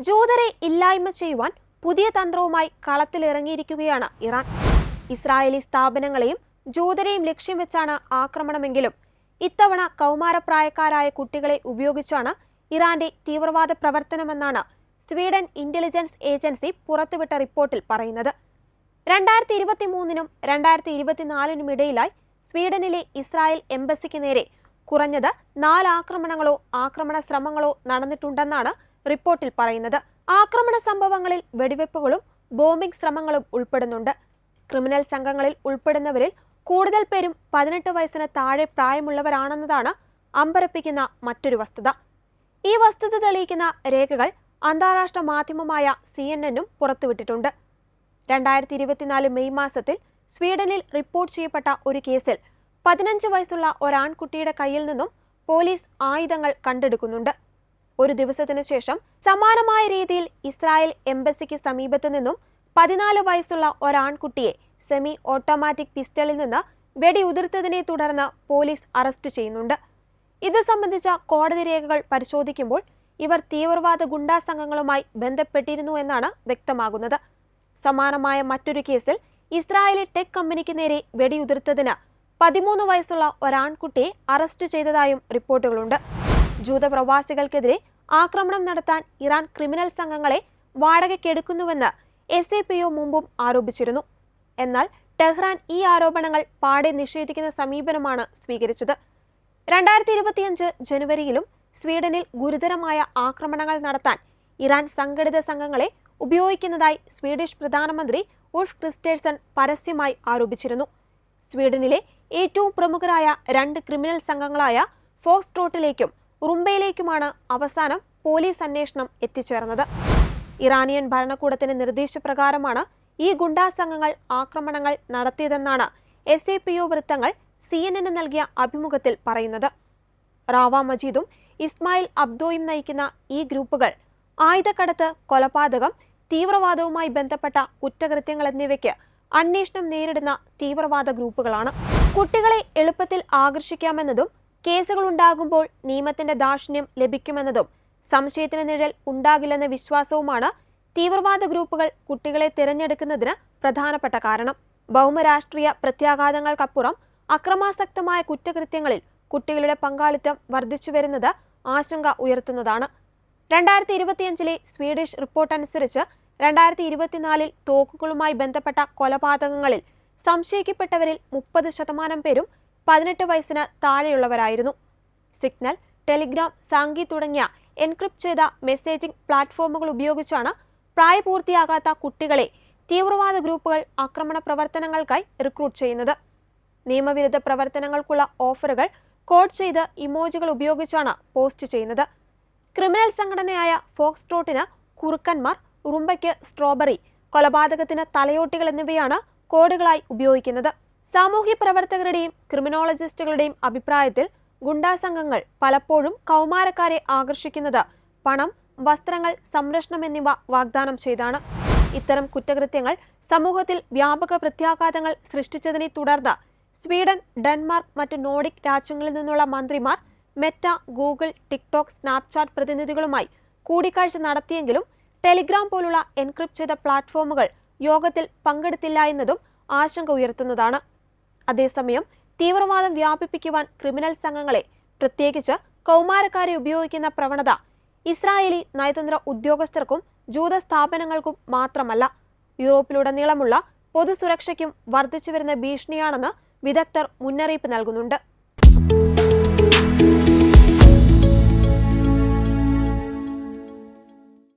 ജൂതരെ ഇല്ലായ്മ ചെയ്യുവാൻ പുതിയ തന്ത്രവുമായി കളത്തിലിറങ്ങിയിരിക്കുകയാണ് ഇറാൻ. ഇസ്രായേലി സ്ഥാപനങ്ങളെയും ജൂതരെയും ലക്ഷ്യം വെച്ചാണ് ആക്രമണമെങ്കിലും ഇത്തവണ കൗമാരപ്രായക്കാരായ കുട്ടികളെ ഉപയോഗിച്ചാണ് ഇറാന്റെ തീവ്രവാദ പ്രവർത്തനമെന്നാണ് സ്വീഡൻ ഇന്റലിജൻസ് ഏജൻസി പുറത്തുവിട്ട റിപ്പോർട്ടിൽ പറയുന്നത്. 2023-നും 2024-നും ഇടയിലായി സ്വീഡനിലെ ഇസ്രായേൽ എംബസിക്ക് നേരെ കുറഞ്ഞത് 4 ആക്രമണങ്ങളോ ആക്രമണ ശ്രമങ്ങളോ നടന്നിട്ടുണ്ടെന്നാണ് റിപ്പോർട്ടിൽ പറയുന്നത്. ആക്രമണ സംഭവങ്ങളിൽ വെടിവെപ്പുകളും ബോംബിംഗ് ശ്രമങ്ങളും ഉൾപ്പെടുന്നുണ്ട്. ക്രിമിനൽ സംഘങ്ങളിൽ ഉൾപ്പെടുന്നവരിൽ കൂടുതൽ പേരും 18 വയസ്സിന് താഴെ പ്രായമുള്ളവരാണെന്നതാണ് അമ്പരപ്പിക്കുന്ന മറ്റൊരു വസ്തുത. ഈ വസ്തുത തെളിയിക്കുന്ന രേഖകൾ അന്താരാഷ്ട്ര മാധ്യമമായ CNN-ഉം പുറത്തുവിട്ടിട്ടുണ്ട്. 2024 മെയ് മാസത്തിൽ സ്വീഡനിൽ റിപ്പോർട്ട് ചെയ്യപ്പെട്ട ഒരു കേസിൽ 15 വയസ്സുള്ള ഒരാൺകുട്ടിയുടെ കയ്യിൽ നിന്നും പോലീസ് ആയുധങ്ങൾ കണ്ടെടുക്കുന്നുണ്ട്. ഒരു ദിവസത്തിനു ശേഷം സമാനമായ രീതിയിൽ ഇസ്രായേൽ എംബസിക്ക് സമീപത്തു നിന്നും 14 വയസ്സുള്ള ഒരാൺകുട്ടിയെ സെമി ഓട്ടോമാറ്റിക് പിസ്റ്റളിൽ നിന്ന് വെടിയുതിർത്തതിനെ തുടർന്ന് പോലീസ് അറസ്റ്റ് ചെയ്യുന്നുണ്ട്. ഇത് സംബന്ധിച്ച കോടതി രേഖകൾ പരിശോധിക്കുമ്പോൾ ഇവർ തീവ്രവാദ ഗുണ്ടാ സംഘങ്ങളുമായി ബന്ധപ്പെട്ടിരുന്നു എന്നാണ് വ്യക്തമാകുന്നത്. സമാനമായ മറ്റൊരു കേസിൽ ഇസ്രായേലി ടെക് കമ്പനിക്ക് നേരെ വെടിയുതിർത്തതിന് 13 വയസ്സുള്ള ഒരാൺകുട്ടിയെ അറസ്റ്റ് ചെയ്തതായും റിപ്പോർട്ടുകളുണ്ട്. ജൂത പ്രവാസികൾക്കെതിരെ ആക്രമണം നടത്താൻ ഇറാൻ ക്രിമിനൽ സംഘങ്ങളെ വാടകയ്ക്കെടുക്കുന്നുവെന്ന് SAPO മുമ്പും ആരോപിച്ചിരുന്നു. എന്നാൽ ടെഹ്റാൻ ഈ ആരോപണങ്ങൾ പാടെ നിഷേധിക്കുന്ന സമീപനമാണ് സ്വീകരിച്ചത്. 2025 ജനുവരിയിലും സ്വീഡനിൽ ഗുരുതരമായ ആക്രമണങ്ങൾ നടത്താൻ ഇറാൻ സംഘടിത സംഘങ്ങളെ ഉപയോഗിക്കുന്നതായി സ്വീഡിഷ് പ്രധാനമന്ത്രി ഉൾഫ് ക്രിസ്റ്റേഴ്സൺ പരസ്യമായി ആരോപിച്ചിരുന്നു. സ്വീഡനിലെ ഏറ്റവും പ്രമുഖരായ 2 ക്രിമിനൽ സംഘങ്ങളായ ഫോക്സ്ട്രോട്ടിലേക്കും ഉറുംബയിലേക്കുമാണ് അവസാനം പോലീസ് അന്വേഷണം എത്തിച്ചേർന്നത്. ഇറാനിയൻ ഭരണകൂടത്തിന്റെ നിർദ്ദേശപ്രകാരമാണ് ഈ ഗുണ്ടാ സംഘങ്ങൾ ആക്രമണങ്ങൾ നടത്തിയതെന്നാണ് SAPO വൃത്തങ്ങൾ CNN നൽകിയ അഭിമുഖത്തിൽ പറയുന്നത്. റാവ മജീദും ഇസ്മായിൽ അബ്ദോയും നയിക്കുന്ന ഈ ഗ്രൂപ്പുകൾ ആയുധക്കടത്ത്, കൊലപാതകം, തീവ്രവാദവുമായി ബന്ധപ്പെട്ട കുറ്റകൃത്യങ്ങൾ എന്നിവയ്ക്ക് അന്വേഷണം നേരിടുന്ന തീവ്രവാദ ഗ്രൂപ്പുകളാണ്. കുട്ടികളെ എളുപ്പത്തിൽ ആകർഷിക്കാമെന്നതും കേസുകൾ ഉണ്ടാകുമ്പോൾ നിയമത്തിന്റെ ദാക്ഷിണ്യം ലഭിക്കുമെന്നതും സംശയത്തിന് നിഴൽ ഉണ്ടാകില്ലെന്ന വിശ്വാസവുമാണ് തീവ്രവാദ ഗ്രൂപ്പുകൾ കുട്ടികളെ തിരഞ്ഞെടുക്കുന്നതിന് പ്രധാനപ്പെട്ട കാരണം. ഭൗമരാഷ്ട്രീയ പ്രത്യാഘാതങ്ങൾക്കപ്പുറം അക്രമാസക്തമായ കുറ്റകൃത്യങ്ങളിൽ കുട്ടികളുടെ പങ്കാളിത്തം വർദ്ധിച്ചു വരുന്നത് ആശങ്ക ഉയർത്തുന്നതാണ്. 2025-ലെ സ്വീഡിഷ് റിപ്പോർട്ട് അനുസരിച്ച് 2024-ൽ തോക്കുകളുമായി ബന്ധപ്പെട്ട കൊലപാതകങ്ങളിൽ സംശയിക്കപ്പെട്ടവരിൽ 30% പേരും 18 വയസ്സിന് താഴെയുള്ളവരായിരുന്നു. സിഗ്നൽ, ടെലിഗ്രാം, സാങ്കി തുടങ്ങിയ എൻക്രിപ്റ്റ് ചെയ്ത മെസ്സേജിംഗ് പ്ലാറ്റ്ഫോമുകൾ ഉപയോഗിച്ചാണ് പ്രായപൂർത്തിയാകാത്ത കുട്ടികളെ തീവ്രവാദ ഗ്രൂപ്പുകൾ ആക്രമണ പ്രവർത്തനങ്ങൾക്കായി റിക്രൂട്ട് ചെയ്യുന്നത്. നിയമവിരുദ്ധ പ്രവർത്തനങ്ങൾക്കുള്ള ഓഫറുകൾ കോഡ് ചെയ്ത് ഇമോജികൾ ഉപയോഗിച്ചാണ് പോസ്റ്റ് ചെയ്യുന്നത്. ക്രിമിനൽ സംഘടനയായ ഫോക്സ്ട്രോട്ടിന് കുറുക്കന്മാർ, ഉറുമ്പയ്ക്ക് സ്ട്രോബറി, കൊലപാതകത്തിന് തലയോട്ടികൾ എന്നിവയാണ് കോഡുകളായി ഉപയോഗിക്കുന്നത്. സാമൂഹ്യ പ്രവർത്തകരുടെയും ക്രിമിനോളജിസ്റ്റുകളുടെയും അഭിപ്രായത്തിൽ ഗുണ്ടാ സംഘങ്ങൾ പലപ്പോഴും കൗമാരക്കാരെ ആകർഷിക്കുന്നത് പണം, വസ്ത്രങ്ങൾ, സംരക്ഷണം എന്നിവ വാഗ്ദാനം ചെയ്താണ്. ഇത്തരം കുറ്റകൃത്യങ്ങൾ സമൂഹത്തിൽ വ്യാപക പ്രത്യാഘാതങ്ങൾ സൃഷ്ടിച്ചതിനെ തുടർന്ന് സ്വീഡൻ, ഡെൻമാർക്ക്, മറ്റ് നോർഡിക് രാജ്യങ്ങളിൽ നിന്നുള്ള മന്ത്രിമാർ മെറ്റ, ഗൂഗിൾ, ടിക്ടോക്ക്, സ്നാപ്ചാറ്റ് പ്രതിനിധികളുമായി കൂടിക്കാഴ്ച നടത്തിയെങ്കിലും ടെലിഗ്രാം പോലുള്ള എൻക്രിപ്റ്റ് ചെയ്ത പ്ലാറ്റ്ഫോമുകൾ യോഗത്തിൽ പങ്കെടുത്തില്ല എന്നതും ആശങ്ക ഉയർത്തുന്നതാണ്. അതേസമയം തീവ്രവാദം വ്യാപിപ്പിക്കുവാൻ ക്രിമിനൽ സംഘങ്ങളെ, പ്രത്യേകിച്ച് കൗമാരക്കാരെ ഉപയോഗിക്കുന്ന പ്രവണത ഇസ്രായേലി നയതന്ത്ര ഉദ്യോഗസ്ഥർക്കും ജൂത സ്ഥാപനങ്ങൾക്കും മാത്രമല്ല, യൂറോപ്പിലുടനീളമുള്ള പൊതുസുരക്ഷയ്ക്കും വർദ്ധിച്ചുവരുന്ന ഭീഷണിയാണെന്ന് വിദഗ്ധർ മുന്നറിയിപ്പ് നൽകുന്നുണ്ട്.